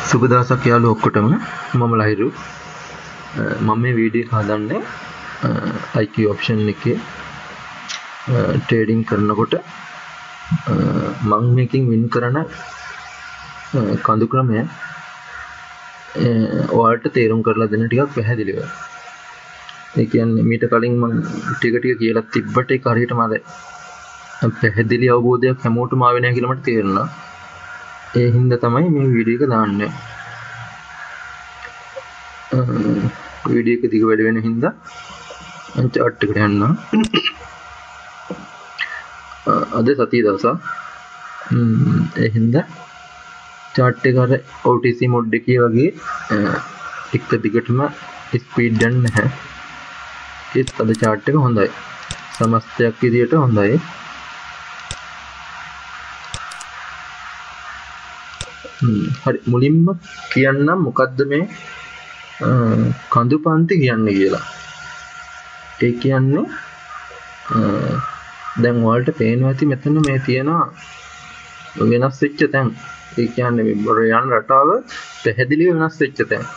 සුබ දවසක් යාළුවෝ ඔක්කොටම. මම ලහිරු. මම මේ වීඩියෝ එක හදන්නේ IQ option එකේ ට්‍රේඩින් කරනකොට මම මේකෙන් වින් කරන කඳු ක්‍රමය ඔයාලට තේරුම් කරලා දෙන්න ටිකක් පැහැදිලිව. ඒ කියන්නේ මීට කලින් මම ටික කියලා තිබ්බට ඒක හරියටම අර පැහැදිලි අවබෝධයක් හැමෝටම ආවේ නැහැ කියලා මට තේරුණා. ඒ හින්දා තමයි මේ වීඩියෝ එක දාන්නේ. වීඩියෝ එක දිග වැඩ වෙන හින්දා චාට් එකට යන්න. අද සතිය දවසක්. ඒ හින්දා චාට් එක අර OTC මොඩ් එකේ වගේ එක දිගටම ස්පීඩ් යන්නේ නැහැ. ඒත් අද චාට් එක හොඳයි. සමස්තයක් විදියට හොඳයි. හරි මුලින්ම කියන්නම් මොකද්ද මේ කඳු පන්ති කියන්නේ කියලා. ඒ කියන්නේ දැන් ඔයාලට පේනවා ඇති මෙතන මේ තියෙන වෙනස් වෙච්ච තැන්. ඒ කියන්නේ මේ යන රටාව පැහැදිලිව වෙනස් වෙච්ච තැන්.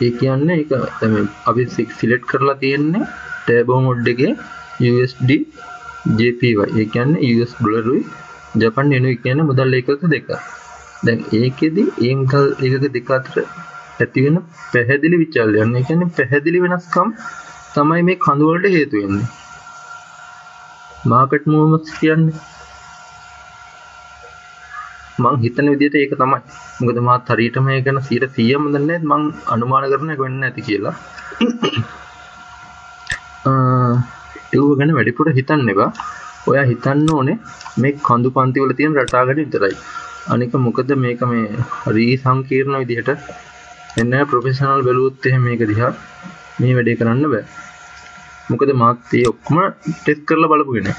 ඒ කියන්නේ ඒක තමයි අපි සිලෙක්ට් කරලා තියෙන්නේ ටර්බෝ මොඩ් එකේ USD JPY. ඒ කියන්නේ US ඩොලරුයි ජපාන් යෙනුයි කියන්නේ මුදල් ඒකක දෙක. දැන් ඒකෙදි ඒ මුදල් ඒකක දෙක අතර ඇති වෙන පැහැදිලි විචලනය. ඒ කියන්නේ පැහැදිලි වෙනස්කම් තමයි මේ කඳු වලට හේතු වෙන්නේ. මාකට් මූව්මන්ට්ස් කියන්නේ මං හිතන විදිහට ඒක තමයි. මොකද මාත් හරියටම ඒක ගැන 100%ම දන්නේ නැහැ. මං අනුමාන කරන එක වෙන්නේ නැති කියලා. ඒව ගැන වැඩිපුර හිතන්න එපා. ඔයා හිතන්න ඕනේ මේ කඳු පන්ති වල තියෙන රටා ගැන විතරයි. අනික මොකද මේක මේ හරි සංකීර්ණ විදිහට එන්න ප්‍රොෆෙෂනල් බැලුවොත් එහෙම මේක දිහා මේ වැඩේ කරන්න බෑ. මොකද මාත් ඒ ඔක්කොම ටෙස්ට් කරලා බලපු කෙනෙක්.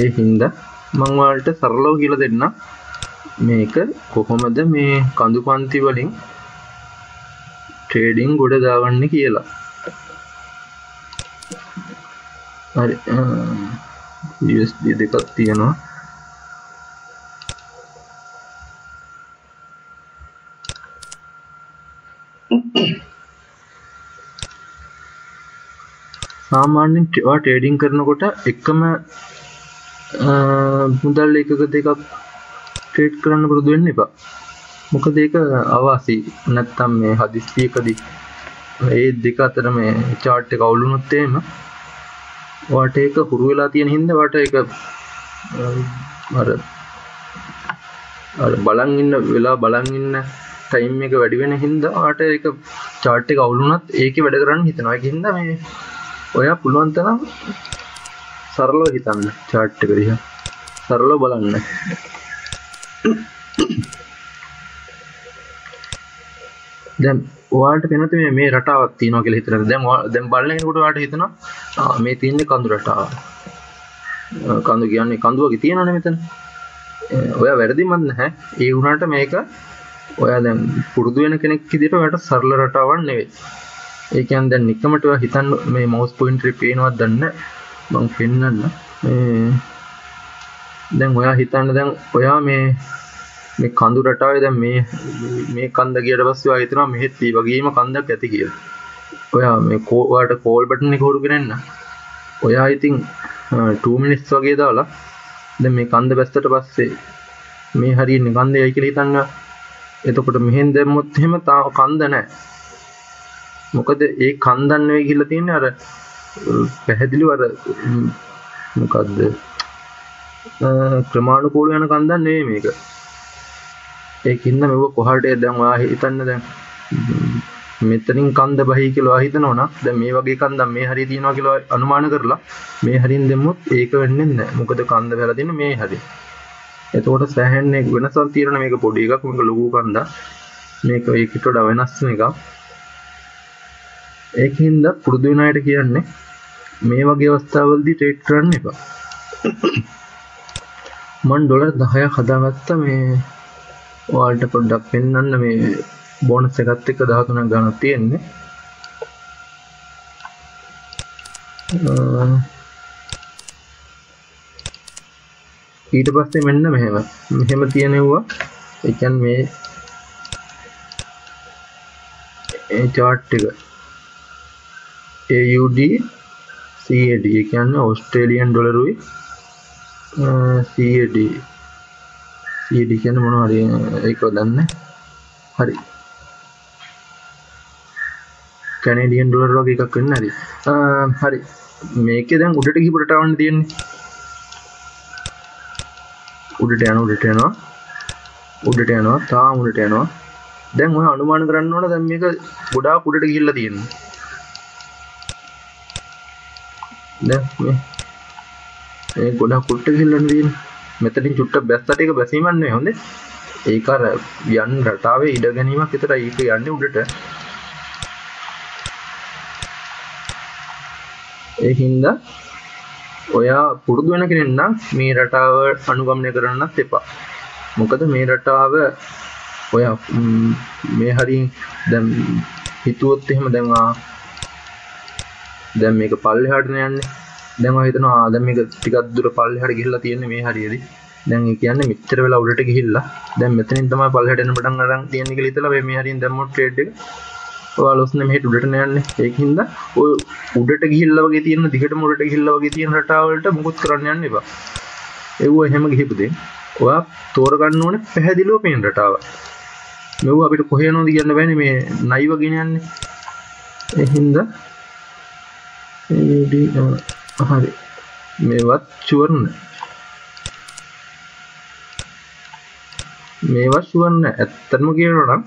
ඒ හින්දා මම ඔයාලට සරලව කියලා දෙන්නම් මේක කොහොමද මේ කඳු පන්ති වලින් ට්‍රේඩින් ගොඩ දාගන්නේ කියලා. හරි USD දෙකක් තියෙනවා. සාමාන්‍යයෙන් ට්‍රේඩින් කරනකොට එකම මුදල් එකක දෙකක් ට්‍රේඩ් කරන්න පුරුදු වෙන්න එපා. මොකද ඒක අවාසි. නැත්තම් මේ හදිස්සියකදී ඒ දෙක අතර මේ chart එක අවුල් වුණොත් එහෙම ඔයාට ඒක හුරු වෙලා තියෙන හින්දා ඔයාට ඒක අර බලන් ඉන්න වෙලා බලන් ඉන්න ටයිම් එක වැඩි වෙන හින්දා ඔයාට ඒක chart එක අවුල් වුණත් ඒකේ වැඩ කරන්න හිතනවා. ඒක හින්දා මේ ඔයා පුළුවන් තරම් සරලව හිතන්න chart එක දිහා. සරලව බලන්න. දැන් ඔයාලට වෙනත මේ රටාවක් තියෙනවා කියලා හිතන්න. දැන් බලන කෙනෙකුට ඔයාලට හිතනවා මේ තියෙන්නේ කඳු රටාව. කඳු කියන්නේ කඳු වගේ තියෙනවනේ මෙතන. ඔයා වැරදිමත් නැහැ. ඒ වුණාට මේක ඔයා දැන් පුරුදු වෙන කෙනෙක් විදිහට ඔයාට සරල රටාවක් නෙවෙයි. ඒ කියන්නේ දැන් නිකමට ඔයා හිතන්න මේ මවුස් පොයින්ටර් එක පේනවද දන්නේ මම පෙන්නන්න. දැන් ඔයා හිතන්න දැන් ඔයා මේ කඳු රටාවේ දැන් මේ කන්ද ගියට පස්සේ ඔයා හිතනවා මෙහෙත් මේ වගේම කන්දක් ඇති කියලා. ඔයා මේ ඔයාට කෝල් බටන් එක හොරු කරන්න. ඔයා ඉතින් 2 minutes වගේ දාලා දැන් මේ කන්ද බැස්සට පස්සේ මේ හරියන්නේ කන්දයයි කියලා හිතන්න. එතකොට මෙහෙන් දැම්මොත් එහෙම කන්ද නැහැ. මොකද ඒ කන්දන් නෙවෙයි කියලා තියෙන්නේ අර පැහැදිලිව අර මොකද්ද ක්‍රමානුකූල යන කන්දන් නෙවෙයි මේක. ඒකින්ද මේක කොහාට දැන් ඔයා හිතන්න දැන් මෙතනින් කන්ද බහයි කියලා ඔයා හිතනවා නම් දැන් මේ වගේ කන්දක් මේ හරිය තියෙනවා කියලා අනුමාන කරලා මේ හරියෙන් දැම්මොත් ඒක වෙන්නේ නැහැ. මොකද කන්ද වෙලා තියෙන්නේ මේ හරිය. එතකොට සෑහෙන්නේ වෙනසක් තියෙනවා. මේක පොඩි එකක් මේක ලොකු කන්දක්. මේක ඒකට වඩා වෙනස් එකක්. ඒකින්ද පුරුදු වෙන අයට කියන්නේ මේ වගේ අවස්ථාවලදී ට්‍රේඩ් කරන්න එපා. මම ඩොලර් 10ක් හදාගත්තා මේ ඔයාලට පොඩ්ඩක් පෙන්නන්න මේ බෝනස් එකත් එක්ක 13ක් ගන්නක් තියෙන්නේ. ඊට පස්සේ මෙන්න මෙහෙම තියෙනවා ඒ කියන්නේ මේ chart එක AUD CAD ඒ කියන්නේ ඕස්ට්‍රේලියන් ඩොලරුයි CAD කියන්නේ මොනවද ඒක දන්නේ හරි කැනේඩියන් ඩොලර් වගේ එකක් වෙන්න හරි හරි මේකේ දැන් උඩට ගිහපුරට ආවන්න තියෙන්නේ උඩට යනවා තාම උඩට යනවා දැන් ඔය අනුමාන කරන්න ඕන දැන් මේක ගොඩාක් උඩට ගිහිල්ලා තියෙනවා දැන් මේ ගොඩාක් උඩට ගිහිල්ලා තියෙන්නේ මෙතනින් චුට්ටක් බැස්සට ඒක බැසීමක් නෙවෙයි හොඳේ ඒක අර යන්න රටාවේ ඉඩ ගැනීමක් විතරයි ඒක යන්නේ උඩට ඒ හින්දා ඔයා පුරුදු වෙන කෙනෙක් නම් මේ රටාව අනුගමනය කරන්නත් එපා මොකද මේ රටාව ඔයා මේ හරිය දැන් හිතුවොත් එහෙම දැන් මේක පල්ලෙහාට යන්නේ දැන් ඔය හිතනවා දැන් මේක ටිකක් දුර පල්ලෙහාට ගිහිල්ලා තියෙන්නේ මේ හරියදී දැන් ඒ කියන්නේ මෙච්චර වෙලා උඩට ගිහිල්ලා දැන් මෙතනින් තමයි පල්ලෙහාට එන්න පටන් අරන් තියෙන්නේ කියලා හිතලා මේ හරියෙන් දැම්මොත් ට්‍රේඩ් එක ඔයාලා ලොස් නෙමෙයි උඩට යන්නේ ඒකින්ද ඔය උඩට ගිහිල්ලා වගේ තියෙන දිගටම උඩට ගිහිල්ලා වගේ තියෙන රටාව වලට මොකුත් කරන්න යන්න එපා ඒව එහෙම ගිහිපු දෙන්න ඔයා තෝරගන්න ඕනේ පැහැදිලිව පේන රටාව මෙව අපිට කොහේ යනවද කියන්න බෑනේ මේ නයි වගේ යන්නේ ඒ හින්දා හරි මේවත් ෂුවර් නෑ ඇත්තටම කියනවා නම්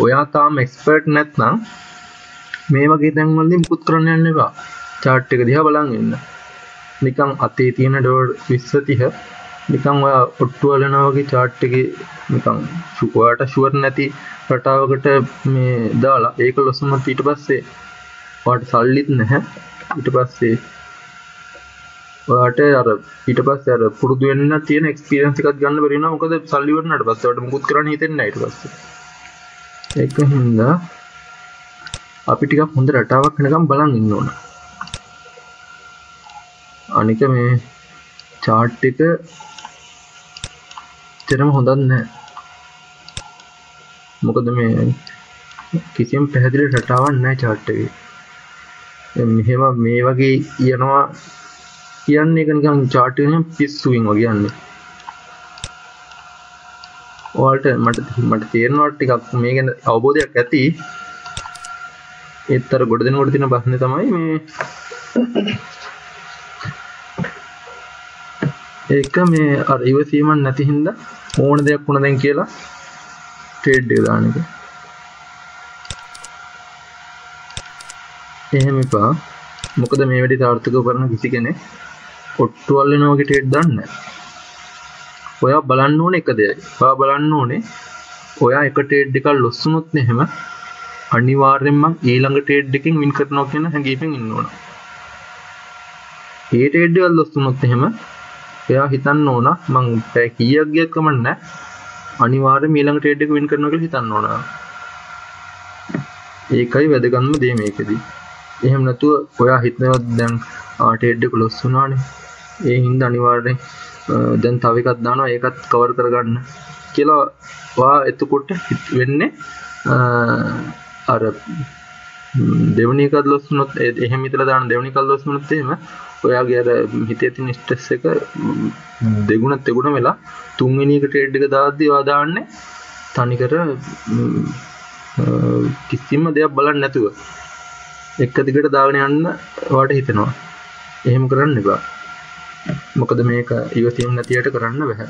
ඔයා තාම එක්ස්පර්ට් නැත්නම් මේ වගේ තැන් වලදී මුකුත් කරන්න යන්න එපා chart එක දිහා බලන් ඉන්න නිකන් අතේ තියෙන ඩොලර් 20 30 නිකන් ඔයා ඔට්ටු වලනවා වගේ chart එකේ නිකන් ඔයාට ෂුවර් නැති රටාවකට මේ දාලා ඒක ලොස්සුනත් ඊට පස්සේ ඔයාට සල්ලිත් නැහැ ඊට පස්සේ ඔයාට අර පුරුදු වෙන්න තියෙන එක්ස්පීරියන්ස් එකක් ගන්න බැරි වෙනවා මොකද සල්ලි වුණාට පස්සේ ඔයාට මුකුත් කරන්න හිතෙන්නේ නැහැ ඊට පස්සේ ඒක හින්දා අපි ටිකක් හොඳ රටාවක් වෙනකම් බලන් ඉන්න ඕන අනික මේ chart එක තරම හොඳක් නැහැ මොකද මේ කිසියම් පැහැදිලි රටාවක් නැහැ chart එකේ මෙහෙම මේ වගේ යනවා කියන්නේ ඒක නිකන් chart එකෙන් පිස්සුවින් වගේ යන්නේ ඔයාලට මට තේරෙනවා ටිකක් මේ ගැන අවබෝධයක් ඇති ඒතර ගොඩ දෙනකොට තියෙන ප්‍රශ්නේ තමයි මේ ඒක මේ අර ඉවසීමක් නැති හින්දා ඕන දෙයක් වුණා දැන් කියලා ට්‍රේඩ් එක දාන එක එහෙම එපා මොකද මේ වැඩි සාර්ථකව කරන කිසි කෙනෙක් ඔට්ටු වල්ලනවා වගේ ට්‍රේඩ් දාන්නේ නැහැ ඔයා බලන්න ඕනේ එක දෙයයි. ඔයා බලන්න ඕනේ ඔයා එක ට්‍රේඩ් එකක් ලොස් වුණොත් එහෙම අනිවාර්යෙන්ම ඊළඟ ට්‍රේඩ් එකකින් වින් කරනවා කියන හැඟීමෙන් ඉන්න ඕන. ඒ ට්‍රේඩ් එක ලොස් වුණොත් එහෙම එයා හිතන්න ඕන මං පැය කීයක් ගියත් කමක් නැහැ. අනිවාර්යෙන්ම ඊළඟ ට්‍රේඩ් එක වින් කරනවා කියලා හිතන්න ඕන. ඒකයි වැදගත්ම දේ මේකෙදි. එහෙම නැතුව ඔයා හිතනවා දැන් ට්‍රේඩ් එක ලොස් වුණානේ. ඒ හින්දා අනිවාර්යෙන් දැන් තව එකක් දානවා ඒකත් කවර් කරගන්න කියලා ඔයා එතකොට වෙන්නේ අර දෙවෙනි එකත් ලොස් වුණොත් එහෙම හිතලා දාන දෙවෙනි එකත් ලොස් වුණොත් එහෙම ඔයාගේ අර හිතේ තියෙන ස්ට්‍රෙස් එක දෙගුණ තෙගුණ වෙලා තුන්වෙනි එක ට්‍රේඩ් එක දාද්දී ඔයා දාන්නේ තනිකර කිසිම දෙයක් බලන්නේ නැතුව එක දිගට දාගෙන යන්න ඔයාට හිතෙනවා. එහෙම කරන්න එපා. මොකද මේක ඉවසීම නැතියට කරන්න බෑ.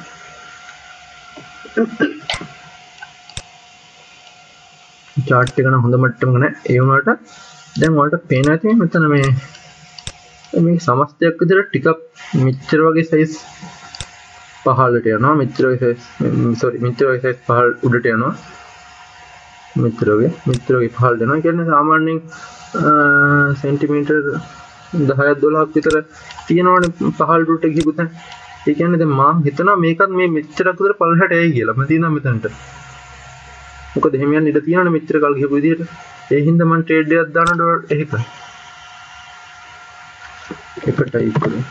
chart එක නම් හොඳ මට්ටමක නෑ. ඒ වුණාට දැන් ඔයාලට පේන ඇති මෙතන මේ සමස්තයක් විතර ටිකක් මෙච්චර වගේ size පහළට යනවා. මෙච්චර වගේ size පහළ උඩට යනවා. මෙච්චර වගේ පහළට යනවා. ඒ කියන්නේ සාමාන්‍යයෙන් සෙන්ටිමීටර් 10ක් 12ක් විතර තියෙනවනේ පහළ රුට ගිහපු තැන. ඒ කියන්නේ දැන් මම හිතනවා මේකත් මේ මෙච්චරක් විතර පල්ලෙහාට එයි කියලා. මම තියනවා මෙතනට. මොකද එහෙම යන්න ඉඩ තියෙනවනේ මෙච්චර කල් ගිහපු විදිහට. ඒ හින්දා මම ට්‍රේඩ් එකක් දාන ඩොලර් එකක. එකටයි ඉතින්.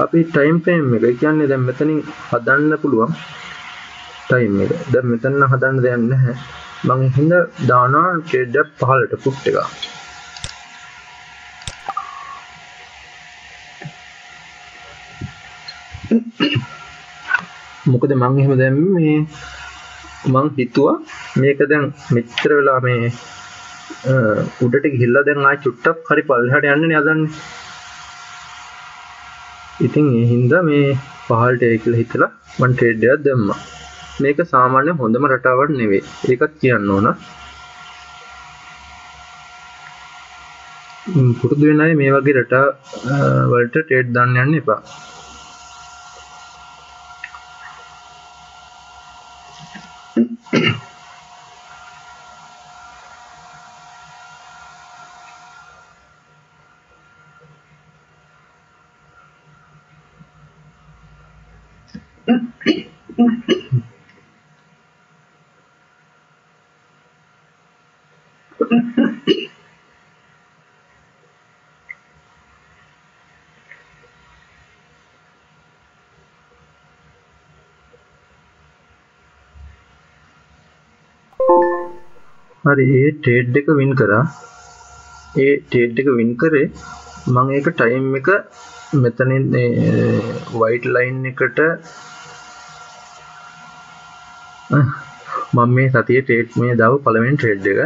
අපි ටයිම් ෆ්‍රේම් එක කියන්නේ දැන් මෙතනින් හදන්න පුළුවන්. ටයිම් එක. දැන් මෙතන හදන්න දෙයක් නැහැ. මම හින්දා දානවා ට්‍රේඩ් එක 15ට පුට් එක. මොකද මම එහෙම දැම්මේ මේ මං හිතුවා මේක දැන් මෙච්චර වෙලා මේ උඩට ගිහිල්ලා දැන් ආයි චුට්ටක් හරි පල්ලෙහාට යන්නේ හදන්නේ. ඉතින් ඒ හින්දා මේ 15ට ඒ කියලා හිතලා මං ට්‍රේඩ් එකක් දැම්මා. මේක සාමාන්‍ය හොඳම රටාවක් නෙවෙයි. ඒකත් කියන්න ඕන. පුරුදු වෙන අය මේ වගේ රටා වලට ට්‍රේඩ් දාන්න යන්න එපා. හරි ඒ ට්‍රේඩ් එක වින් කරා. ඒ ට්‍රේඩ් එක වින් කරේ මම ඒක ටයිම් එක මෙතනින් වයිට් ලයින් එකට මම මේ සතියේ ට්‍රේඩ් මේ දාව පළවෙනි ට්‍රේඩ් එක.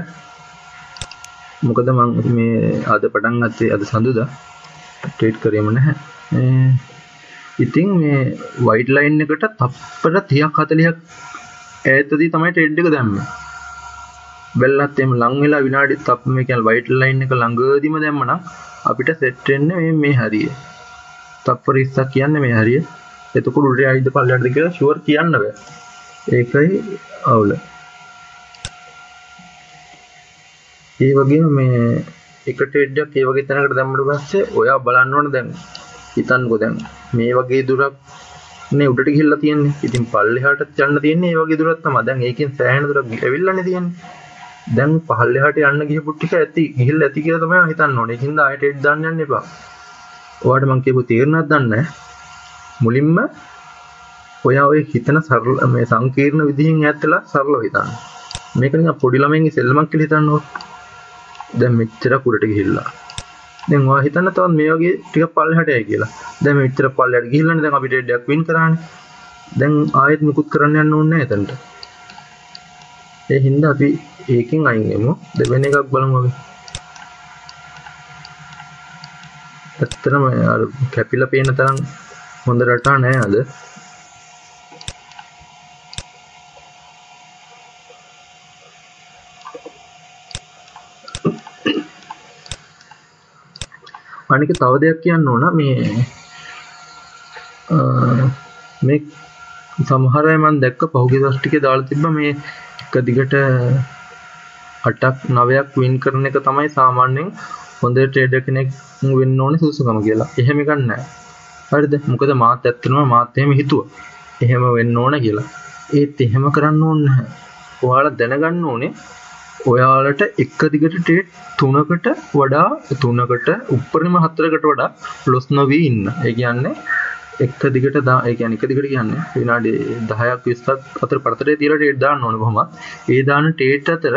මොකද මම මේ අද පටන් ගත්තේ අද සඳුදා ට්‍රේඩ් කරේම නැහැ. ඉතින් මේ වයිට් ලයින් එකට තප්පර 30ක් 40ක් ඈතදී තමයි ට්‍රේඩ් එක දැම්මේ. බැලුවත් එම් ලං වෙලා විනාඩි මේ කියන්නේ වයිට් ලයින් එක ළඟදීම දැම්මනම් අපිට සෙට් වෙන්නේ මේ හරිය. තප්පර 20ක් කියන්නේ මේ හරිය. එතකොට උඩට ආයිද පල්ලෙහාටද කියලා ෂුවර් කියන්න බෑ. ඒකයි අවුල. ඒ වගේම මේ එක ට්‍රේඩ් එකක් ඒ වගේ තැනකට දැම්මට පස්සේ ඔයා බලන්න ඕන දැන් හිතන්නකෝ දැන් මේ වගේ දුරක් නේ උඩට ගිහිල්ලා තියෙන්නේ. ඉතින් පල්ලෙහාටත් යන්න තියෙන්නේ ඒ වගේ දුරක් තමයි. දැන් ඒකෙන් සෑහෙන දුරක් ඇවිල්ලානේ තියෙන්නේ. දැන් පහළට යන්න ගිහපු ටික ඇති ගිහිල්ලා ඇති කියලා තමයි හිතන්න ඕනේ. ඒකින්ද ආයෙ ට්‍රේඩ් දාන්න යන්න එපා. ඔයාලට මම කියපු තීරණයක් දන්නේ මුලින්ම ඔයා ඔය හිතන සරල මේ සංකීර්ණ විදිහින් ඈත්ලා සරලව හිතන්න. මේක නිකන් පොඩි ළමයින්ගේ සෙල්ලමක් කියලා හිතන්න ඕන. දැන් මෙච්චර කුඩට ගිහිල්ලා. දැන් ඔයා හිතන්න තවත් මේ වගේ ටිකක් පල්ලෙහාට යයි කියලා. දැන් මෙච්චර පල්ලෙහාට ගිහිල්ලානේ දැන් අපි ට්‍රේඩ් එකක් වින් කරානේ. දැන් ආයෙත් මුකුත් කරන්න යන්න ඕනේ නැහැ එතනට. ඒ හින්දා අපි ඒකෙන් අයින් වෙමු. දෙවෙනි එකක් බලමු අපි. ඇත්තටම අර කැපිලා පේන තරම් හොඳ රටා නෑ අද. අනික තව දෙයක් කියන්න ඕන මේ සමහර අය මම දැක්ක පහුගිය දවස් ටිකේ දාලා තිබ්බ මේ එක දිගට 8ක් 9ක් වින් කරන එක තමයි සාමාන්‍යයෙන් හොඳ ට්‍රේඩර් කෙනෙක් වෙන්න ඕනේ සුසුකම කියලා. එහෙම එකක් නැහැ. හරිද? මොකද මාත් ඇත්තටම මාත් එහෙම හිතුවා. එහෙම වෙන්න ඕන කියලා. ඒත් එහෙම කරන්න ඕනේ නැහැ. ඔයාලා දැනගන්න ඕනේ ඔයාලට එක දිගට ට්‍රේඩ් 3කට වඩා 3කට උඩරිම 4කට වඩා ලොස් නොවි ඉන්න. ඒ කියන්නේ එක දිගට ඒ කියන්නේ එක දිගට කියන්නේ විනාඩි 10ක් 20ක් අතර පරතරේ තියලා ට්‍රේඩ් දාන්න ඕනේ කොහොමද? ඒ දාන ට්‍රේඩ් අතර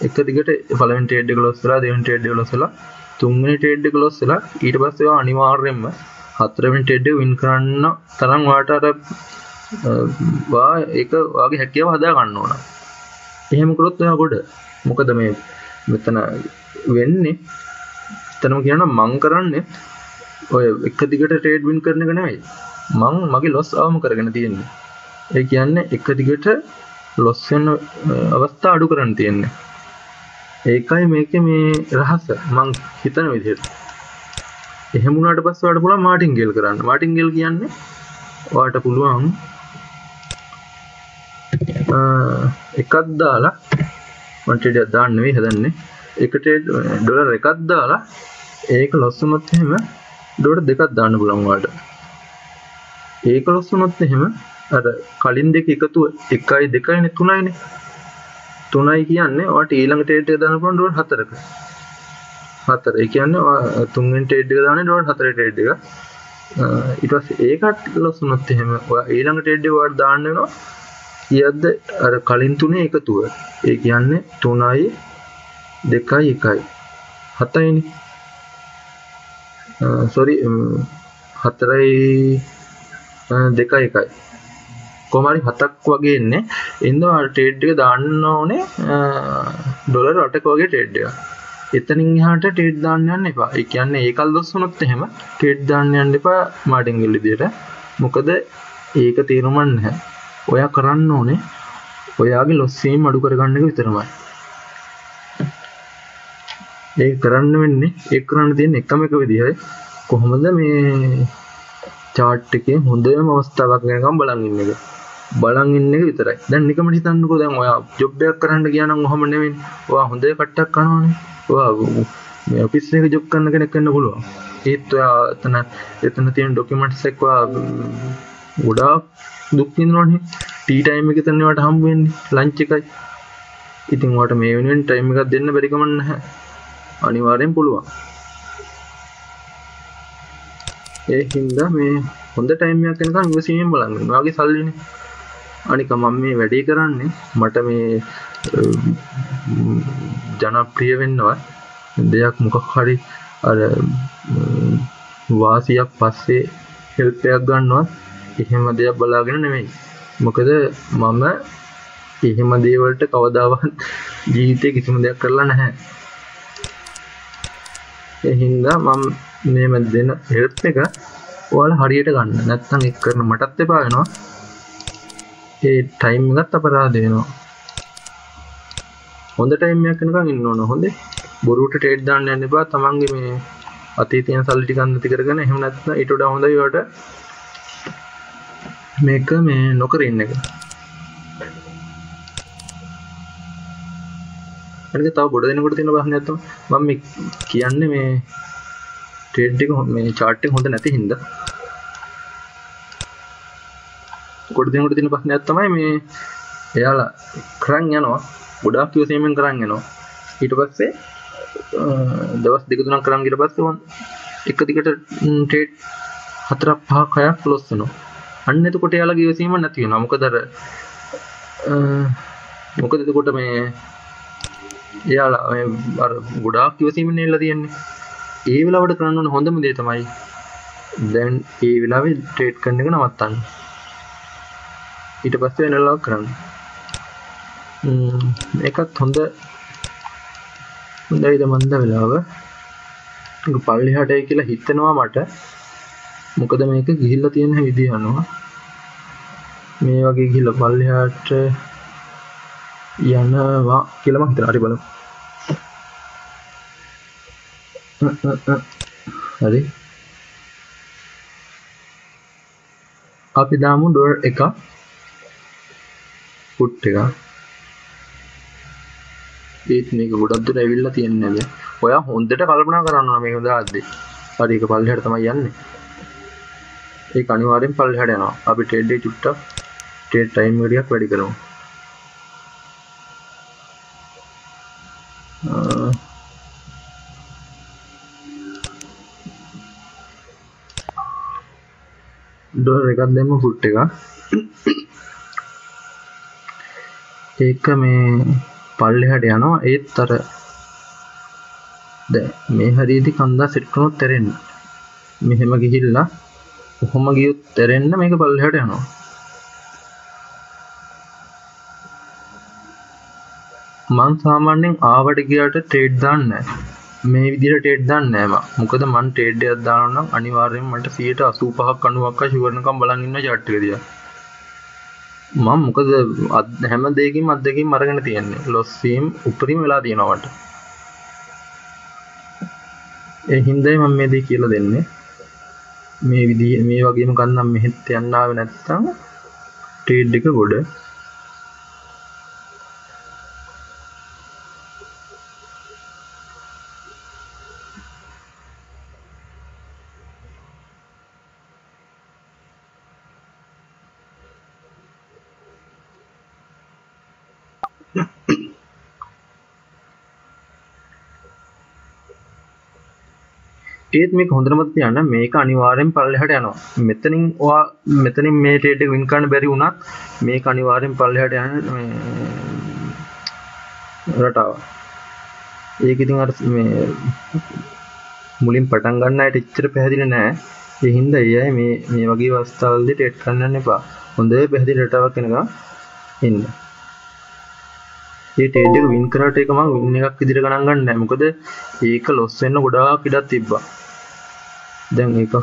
එක දිගට පළවෙනි ට්‍රේඩ් එක ලොස් වෙලා දෙවෙනි ට්‍රේඩ් එක ලොස් වෙලා තුන්වෙනි ට්‍රේඩ් එක ලොස් වෙලා ඊට පස්සේ ඔයා අනිවාර්යයෙන්ම හතරවෙනි ට්‍රේඩ් එක වින් කරන්න තරම් ඔයාට අර ඒක ඔයාගේ හැකියාව හදා ගන්න ඕන. එහෙම කරොත් ඔයා ගොඩ. මොකද මේ මෙතන වෙන්නේ එතනම කියනවා මං කරන්නේ ඔය එක දිගට ට්‍රේඩ් වින් කරන එක නෙවෙයි. මං මගේ ලොස් අවම කරගෙන තියෙන්නේ. ඒ කියන්නේ එක දිගට ලොස් වෙන අවස්ථා අඩු කරන්න තියෙන්නේ. ඒකයි මේකේ මේ රහස මං හිතන විදිහට. එහෙම වුණාට පස්සේ ඔයාලට පුළුවන් මාටින්ගේල් කරන්න. මාටින්ගේල් කියන්නේ ඔයාලට පුළුවන් එකක් දාලා මම ට්‍රේඩ් එකක් දාන්න නෙවෙයි හදන්නේ. එක ට්‍රේඩ් ඩොලර් එකක් දාලා ඒක ලොස් වුණොත් එහෙම ඩොලර් දෙකක් දාන්න පුළුවන් ඔයාලට. ඒක ලොස් වුණොත් එහෙම අර කලින් දෙක එකතුව 1යි 2යිනේ 3යිනේ. 3යි කියන්නේ ඔයාලට ඊළඟ ට්‍රේඩ් එක දාන්න පුළුවන් ඩොලර් 4ක. 4. ඒ කියන්නේ තුන්වෙනි ට්‍රේඩ් එක දාන්නේ ඩොලර් 4 ට්‍රේඩ් එක. ඊට පස්සේ ඒකත් ලොස් වුණොත් එහෙම ඔයා ඊළඟ ට්‍රේඩ් එක ඔයාලට දාන්න වෙනවා කීයක්ද අර කලින් තුනේ එකතුව ඒ කියන්නේ 3යි 2යි 1යි 7යිනේ sorry 4යි 2යි 1යි කොහොම හරි 7ක් වගේ එන්නේ එන්නවා ට්‍රේඩ් එක දාන්න ඕනේ ඩොලර් 8ක වගේ ට්‍රේඩ් එකක් එතනින් එහාට ට්‍රේඩ් දාන්න යන්න එපා. ඒ කියන්නේ ඒකල් දොස් වුණොත් එහෙම ට්‍රේඩ් දාන්න යන්න එපා මාටින්ගල් විදියට. මොකද ඒක තේරුමක් නැහැ. ඔයා කරන්න ඕනේ ඔයාගේ ලොස් වීම අඩු කරගන්න එක විතරමයි. ඒක කරන්න වෙන්නේ ඒක කරන්න තියෙන එකම එක විදිහයි කොහොමද මේ chart එකේ හොඳම අවස්ථාවක් වෙනකම් බලන් ඉන්න එක. බලන් ඉන්න එක විතරයි. දැන් නිකම්ම හිතන්නකෝ දැන් ඔයා ජොබ් එකක් කරන්න ගියා නම් ඔහම නෙවෙයි. ඔයා හොඳ කට්ටක් කරනවානේ. ඔයා මේ ඔෆිස් එකේ ජොබ් කරන කෙනෙක් වෙන්න පුළුවන්. ඒත් ඔයා එතන තියෙන ડોකියුමන්ට්ස් එක ඔයා ගොඩාක් දුක් විඳිනවනේ. ටී ටයිම් එක එතන ඔයාට හම්බ වෙන්නේ ලන්ච් එකයි. ඉතින් ඔයාට මේ වෙනුවෙන් ටයිම් එකක් දෙන්න බැරි කම නැහැ. අනිවාර්යෙන් පුළුවන්. ඒ හින්දා මේ හොඳ ටයිම් එකක් වෙනකන් ඉවසීමෙන් බලන්න. ඔයාගේ සල්ලිනේ. අනික මම මේ වැඩේ කරන්නේ මට මේ ජනප්‍රිය වෙන්නවත් දෙයක් මොකක් හරි අර වාසියක් පස්සේ හෙල්ප් එකක් ගන්නවත් එහෙම දෙයක් බලාගෙන නෙමෙයි. මොකද මම එහෙම දේවල්ට කවදාවත් ජීවිතේ කිසිම දෙයක් කරලා නැහැ. ඒ හින්දා මම මේ දෙන හෙල්ප් එක ඔයාලා හරියට ගන්න. නැත්නම් ඒක කරන මටත් එපා වෙනවා. ඒ ටයිම් එකත් අපරාධ වෙනවා. හොඳ ටයිම් එකක් වෙනකන් ඉන්න ඕන. හොඳේ. බොරුවට ට්‍රේඩ් දාන්න යන්න එපා. තමන්ගේ මේ අතේ තියෙන සල්ලි ටික නැති කරගෙන එහෙම නැත්නම් ඊට වඩා හොඳයි ඔයාලට මේක මේ නොකර ඉන්න එක. අනික තව ගොඩ දෙනකොට තියෙන ප්‍රශ්නයක් තමයි මම මේ කියන්නේ මේ ට්‍රේඩ් එක මේ chart එක හොඳ නැති හින්දා ගොඩ දෙනකොට තියෙන ප්‍රශ්නයක් තමයි මේ එයාලා කරන් යනවා ගොඩාක් ඉවසීමෙන් කරන් යනවා ඊට පස්සේ දවස් දෙක තුනක් කරන් ගියට පස්සේ මම එක දිගට ට්‍රේඩ් 4ක් 5ක් 6ක් ලොස් වෙනවා අන්න එතකොට එයාලගේ ඉවසීම නැති වෙනවා මොකද එතකොට මේ එයාලා මේ අර ගොඩාක් ඉවසීමෙන් නෙල්ලලා තියෙන්නේ ඒ වෙලාවට කරන්න ඕන හොඳම දේ තමයි දැන් ඒ වෙලාවේ ට්‍රේඩ් කරන එක නවත්තන්න ඊට පස්සේ වෙනලා කරන්න ඒකත් හොඳයිද මන්ද වෙලාව ඒක පල්ලෙහාටයි කියලා හිතෙනවා මට මොකද මේක ගිහිල්ලා තියෙන විදිහ අනුව මේ වගේ ගිහිල්ලා පල්ලෙහාට යනවා කියලා මම හිතනවා හරි බලමු හරි අපි දාමු ඩොලර් එක පුට් එක ඒත් මේක ගොඩක් දුර ඇවිල්ලා තියන්නේ නේද ඔයා හොඳට කල්පනා කරන්න ඕන මේක දාද්දි හරි ඒක පල්ලෙහාට තමයි යන්නේ ඒක අනිවාර්යෙන් පල්ලෙහාට යනවා අපි ට්‍රේඩ් එක චුට්ටක් ට්‍රේඩ් ටයිම් එක ටිකක් වැඩි කරමු ඩොලර් එකක් දැම්ම පුට් එක ඒක මේ පල්ලෙහාට යනවා ඒත් අර දැන් මේ හරියදී කන්දා සෙට් කරනොත් තැරෙන්න මෙහෙම ගිහිල්ලා කොහොම ගියොත් තැරෙන්න මේක පල්ලෙහාට යනවා මං සාමාන්‍යයෙන් ආවට ගියාට ට්‍රේඩ් දාන්නේ මේ විදිහට ට්‍රේඩ් දාන්නේ නැහැ මම මොකද මං ට්‍රේඩ් එකක් දානවා නම් අනිවාර්යයෙන් මට 85ක් 90ක් ෂුවර් නිකන් බලන් ඉන්න chart එක දිහා මම මොකද හැම දෙයකින්ම අද්දකින්ම අරගෙන තියන්නේ ලොස් වීම උපරිම වෙලා තියෙනවා මට ඒ හින්දායි මම මේ දේ කියලා දෙන්නේ මේ විදිහ මේ වගේම කන්නම් මෙහෙත් යන්න ආවේ නැත්තම් ට්‍රේඩ් එක ගොඩ ඒත් මේක හොඳට මතක තියාගන්න මේක අනිවාර්යෙන් පල්ලෙහාට යනවා. මෙතනින් මේ ට්‍රේඩ් එක වින් කරන්න බැරි වුණත් මේක අනිවාර්යෙන් පල්ලෙහාට යන රටාව. ඒක ඉතින් අර මේ මුලින් පටන් ගන්න අයට ඉච්චර පැහැදිලි නෑ. ඒ හින්දා ඒ අය මේ වගේ අවස්ථාවලදී ට්‍රේඩ් කරන්න යන්න එපා. හොඳ පැහැදිලි රටාවක් වෙනකම් ඉන්න. මේ ට්‍රේඩ් එක වින් කරාට ඒක මම වින් එකක් විදිහට ගණන් ගන්න නෑ. මොකද ඒක ලොස් වෙන්න ගොඩාක් ඉඩක් තිබ්බා. දැන් ඒක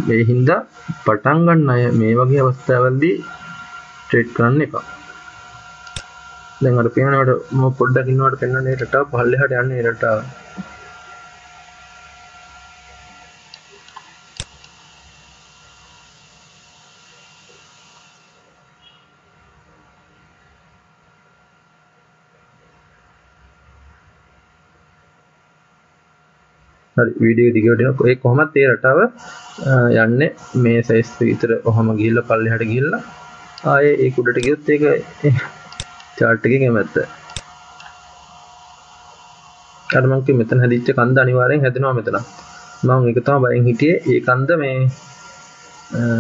මේ හින්දා පටන් ගන්න අය මේ වගේ අවස්ථාවලදී ට්‍රේඩ් කරන්න එපා. දැන් අර පේනවට මම පොඩ්ඩක් ඉන්නවට පෙන්වන්නේ රටාව පල්ලෙහාට යන්නේ රටාව. හරි වීඩියෝ දිගට යනවා. ඒ කොහොමත් ඒ රටාව යන්නේ මේ සයිස් විතර ඔහම ගිහිල්ලා පල්ලෙහාට ගිහිල්ලා ආයේ ඒ උඩට ගියොත් ඒක chart එකේ කැමැත්ත. අර මම කිව්ව මෙතන හැදිච්ච කන්ද අනිවාර්යෙන් හැදෙනවා මෙතන. මම ඒක තමයි බයෙන් හිටියේ ඒ කන්ද මේ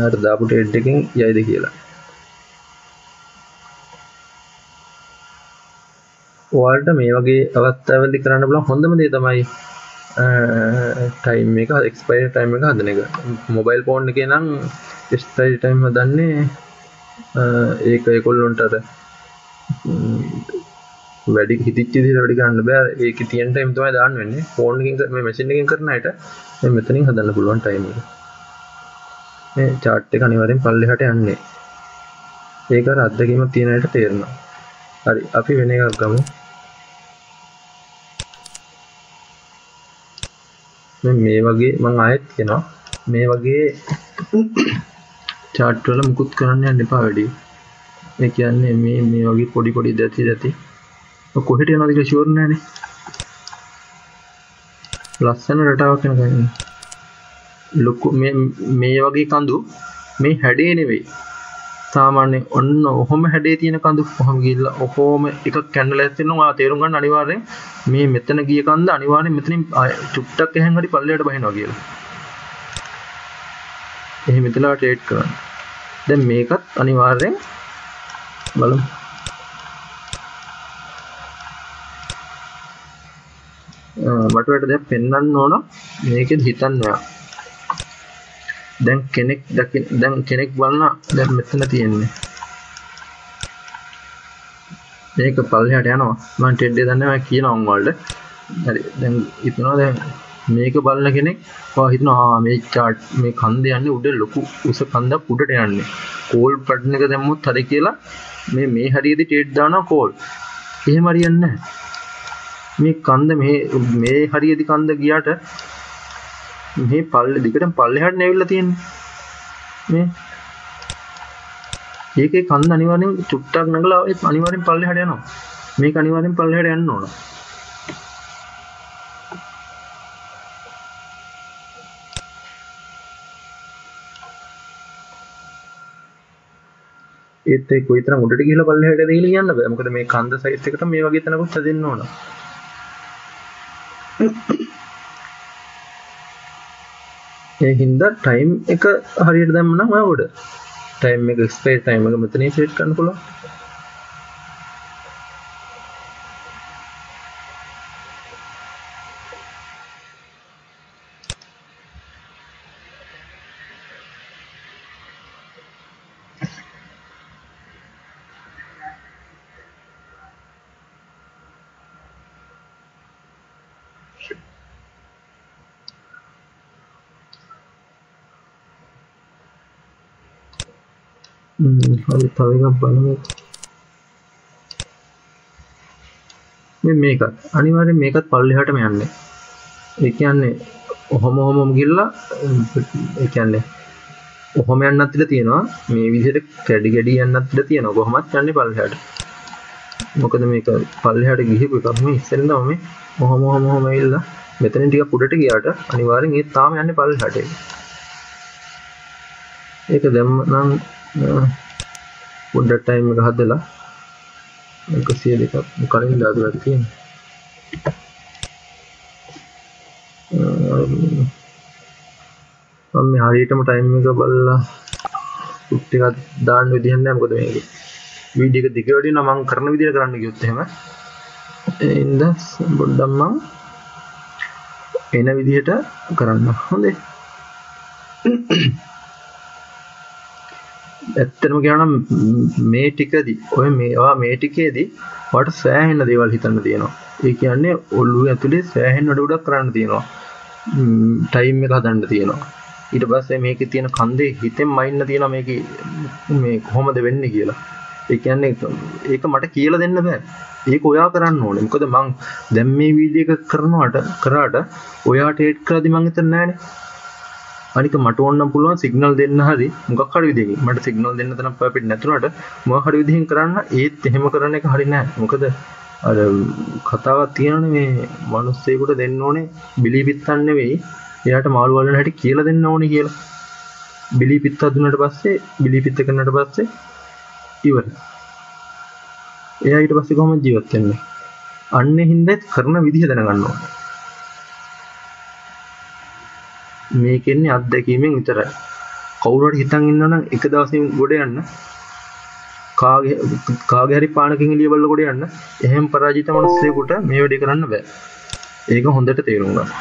අර දාපු ට්‍රේඩ් එකෙන් යයිද කියලා. ඔයාලට මේ වගේ අවස්ථාවලදී කරන්න බලන්න හොඳම දේ තමයි ටයිම් එක එක්ස්පයරි ටයිම් එක හදන එක. මොබයිල් ෆෝන් එකේ නම් එක්ස්පයරි ටයිම් හදන්නේ ඒක ඒගොල්ලොන්ට අර වැඩි හිතිච්ච විදිහට වැඩි ගන්න බෑ. ඒකේ තියෙන ටයිම් තමයි දාන්න වෙන්නේ. ෆෝන් එකකින් මේ මැෂින් එකකින් කරන අයට මේ මෙතනින් හදන්න පුළුවන් ටයිම් එක. මේ chart එක අනිවාර්යෙන් පල්ලෙහාට යන්නේ. ඒක අර අත්දැකීමක් තියෙන අයට තේරෙනවා. හරි අපි වෙන එකක් ගමු. මේ වගේ මම ආයෙත් කියනවා මේ වගේ chart වල මුකුත් කරන්න යන්න එපා වැඩි. ඒ කියන්නේ මේ වගේ පොඩි දැති කොහෙට යනවද කියලා ෂුවර් නෑනේ. ලස්සන රටාවක් වෙනකන් ලොකු මේ වගේ කඳු මේ හැඩේ නෙවෙයි. සාමාන්‍ය ඔන්න ඔහොම හැඩේ තියෙන කඳු කොහොම ගිහිල්ලා ඔහොම එකක් කැන්ඩල් එකක් තියෙනවා. ඔයා තේරුම් ගන්න අනිවාර්යෙන් මේ මෙතන ගිය කන්ද අනිවාර්යෙන් මෙතනින් චුට්ටක් එහෙන් හරි පල්ලෙහාට බහිනවා කියලා. එහෙම මෙතනලා ට්‍රේඩ් කරන්න. දැන් මේකත් අනිවාර්යෙන් බලමු. මට වැඩ දැන් පෙන්වන්න ඕන මේකෙත් හිතන්න ඔයා. දැන් කෙනෙක් බලන දැන් මෙතන තියෙන්නේ මේක පල්ලෙහාට යනවා. මම ට්‍රේඩ් එක දන්නේ නැහැ කියනවා උන්වලට. හරි දැන් හිතනවා දැන් මේක බලන කෙනෙක් ඔයා හිතනවා මේ chart මේ කන්ද යන්නේ උඩ ලොකු උස කන්දක් උඩට යන්නේ. කෝල් බටන් එක දැම්මොත් හරි කියලා මේ හරියදී ට්‍රේඩ් දානවා කෝල්. එහෙම හරියන්නේ නැහැ. මේ කන්ද මේ හරියදී කන්ද ගියාට මේ පල්ලේ දිගටම පල්ලෙහාට නැවිලා තියෙන්නේ. මේ ඒකේ කන්ද අනිවාර්යෙන් චුට්ටක් නගලා ඒ අනිවාර්යෙන් පල්ලෙහාට යනවා. මේක අනිවාර්යෙන් පල්ලෙහාට යන්න ඕන. ඒත් ඒ කොයිතරම් උඩට ගිහලා පල්ලෙහාට යද කියලා කියන්න බෑ. මොකද මේ කන්ද සයිස් එකට මේ වගේ තැනකුත් හදෙන්න ඕන. ඒ හින්දා ටයිම් එක හරියට දැම්ම නම් ඔයාලට ටයිම් එක එක්ස්පයර් ටයිම් එක මෙතනින් සෙට් කරන්න පුළුවන්. හරි තව එකක් බලමු. මේකත් අනිවාර්යෙන් මේකත් පල්ලෙහාටම යන්නේ. ඒ කියන්නේ ඔහොම ගිහලා ඒ කියන්නේ ඔහොම යන්නත් ඉඩ තියෙනවා. මේ විදිහට කැඩි යන්නත් ඉඩ තියෙනවා. කොහොමත් යන්නේ පල්ලෙහාට. මොකද මේක පල්ලෙහාට ගිහපු එකක් මේ ඉස්සෙල්ලාම මේ ඔහොම ඇවිල්ලා මෙතනින් ටිකක් උඩට ගියාට අනිවාර්යෙන් ඒ තාම යන්නේ පල්ලෙහාට. ඒක දැම්ම නම් පොඩ්ඩක් ටයිම් එක හදලා 102ක් කලින් දාලා තියෙනවා. මම මේ හරියටම ටයිම් එක බලලා ටිකක් දාන්න විදිහක් නැහැ මොකද මේ වීඩියෝ එක දිග වැඩි නම් මම කරන විදිහට කරන්න ගියොත් එහෙම එඳ පොඩ්ඩක් මම එන විදිහට කරන්න හොඳේ ඇත්තටම කියනවා නම් මේ ටිකදී ඔය මේ ටිකේදී ඔයාලට සෑහෙන දේවල් හිතන්න තියෙනවා ඒ කියන්නේ ඔළුව ඇතුලේ සෑහෙන වැඩ ගොඩක් කරන්න තියෙනවා ටයිම් එක හදන්න තියෙනවා ඊට පස්සේ මේකේ තියෙන කන්දේ හිතෙන්ම ඉන්න තියෙනවා මේකේ මේ කොහොමද වෙන්නේ කියලා. ඒ කියන්නේ ඒක මට කියලා දෙන්න බෑ. ඒක ඔයා කරන්න ඕනේ. මොකද මං දැන් මේ වීඩියෝ එක කරාට ඔයාට හෙඩ් කරද්දි මං හිතන්නේ නෑනේ. අනික මට ඕන නම් පුළුවන් සිග්නල් දෙන්න හරි මොකක් හරි විදිහකින්. මට සිග්නල් දෙන්න තරම් පර්ෆෙක්ට් නැතුණාට මොකක් හරි විදිහකින් කරන්න ඒත් එහෙම කරන එක හරි නෑ. මොකද අර කතාවක් තියෙනනේ මේ මිනිස්සෙකුට දෙන්න ඕනේ බිලි පිත්තන් නෙවෙයි එයාට මාළු වලන හැටි කියලා දෙන්න ඕනේ කියලා. බිලි පිත්ත දුන්නාට පස්සේ බිලි පිත්ත කරනාට පස්සේ ඉවරයි. එයා ඊට පස්සේ කොහොමද ජීවත් වෙන්නේ? අන්නේ හින්දා කරන විදිහ දැනගන්න ඕනේ. මේකෙන්නේ අත්දැකීමෙන් විතරයි. කවුරු හරි හිතන් ඉන්නවා නම් එක දවසින් ගොඩ යන්න කාගේ හරි පානකින් එළිය බලලා ගොඩ යන්න එහෙම පරාජිත මිනිස්සෙකුට මේ වැඩේ කරන්න බෑ. ඒක හොඳට තේරුම් ගන්න.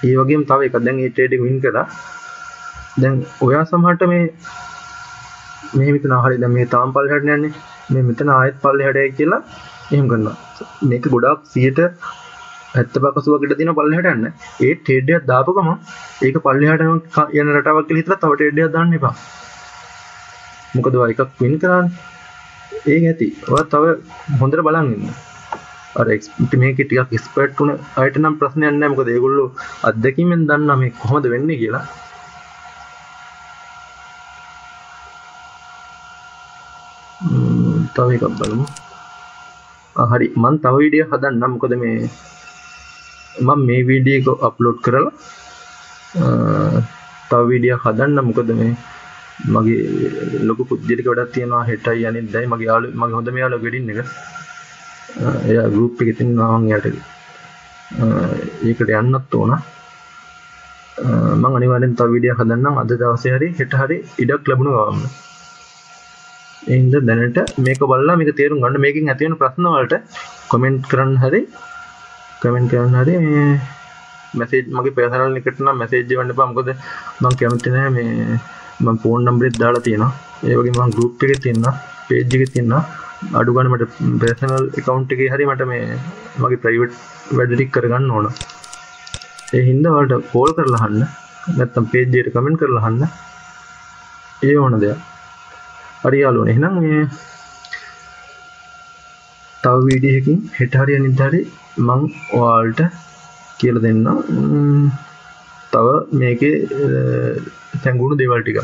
ඒ වගේම තව එකක් දැන් මේ ට්‍රේඩ් එක වින් කළා. දැන් ඔයා සමහරට මේ මෙතන හරිය දැන් මේ තාම පල්ලෙහාට යන්නේ. මේ මෙතන ආයෙත් පල්ලෙහාට යයි කියලා එහෙම කරනවා. මේක ගොඩාක් 75% ඉඩ තියෙන පල්ලෙහාට යන්න. ඒ ට්‍රේඩ් එකක් දාපු ගමන් ඒක පල්ලෙහාට යන රටාවක් කියලා හිතලා තව ට්‍රේඩ් එකක් දාන්න එපා. මොකද ඔයා එකක් වින් කරානේ. ඒක ඇති. ඔයා තව හොඳට බලන් ඉන්න. අර මේක ටිකක් එක්ස්පර්ට් උන අයට නම් ප්‍රශ්නයක් නැහැ මොකද ඒගොල්ලෝ අත්දැකීමෙන් දන්නා මේ කොහොමද වෙන්නේ කියලා. තව එකක් බලමු. හරි මම තව වීඩියෝ හදන්නම් මොකද මම මේ වීඩියෝ එක අප්ලෝඩ් කරලා තව වීඩියෝ හදන්නම් මොකද මගේ ලොකු පුද්ගලික වැඩක් තියෙනවා හෙටයි අනිද්දායි මගේ හොඳම යාළුවා වෙඩින් එක එයා ගෲප් එකේ තියෙනවා මම එයාට ඒකට යන්නත් ඕන මම අනිවාර්යෙන් තව වීඩියෝ හදන්නම් අද දවසේ හරි හෙට හරි ඉඩක් ලැබුණා ගාම ඒ හින්දා දැනට මේක බලලා මේක තේරුම් ගන්න මේකෙන් ඇති වෙන ප්‍රශ්න වලට කමෙන්ට් කරන්න හරි මැසේජ් මගේ පර්සනල් එකට නම් මැසේජ් දෙන්න එපා මොකද මම කැමති නැහැ මම ෆෝන් නම්බරෙත් දාලා තියෙනවා ඒ වගේම මම ගෲප් එකේ තියෙනවා පේජ් එකේ තියෙනවා අඩු ගන්න මට පර්සනල් account එකේ හරි මට මගේ private වැඩ ටික කරගන්න ඕන. ඒ හින්දා ඔයාලට කෝල් කරලා අහන්න නැත්නම් page එකට comment කරලා අහන්න. ඒ ඕන දෙයක්. හරි යාළුවනේ එහෙනම් තව වීඩියෝ එකකින් හෙට හරි අනිද්දා හරි මම ඔයාලට කියලා දෙන්නම්. තව මේකේ තැඟුණු දේවල් ටික.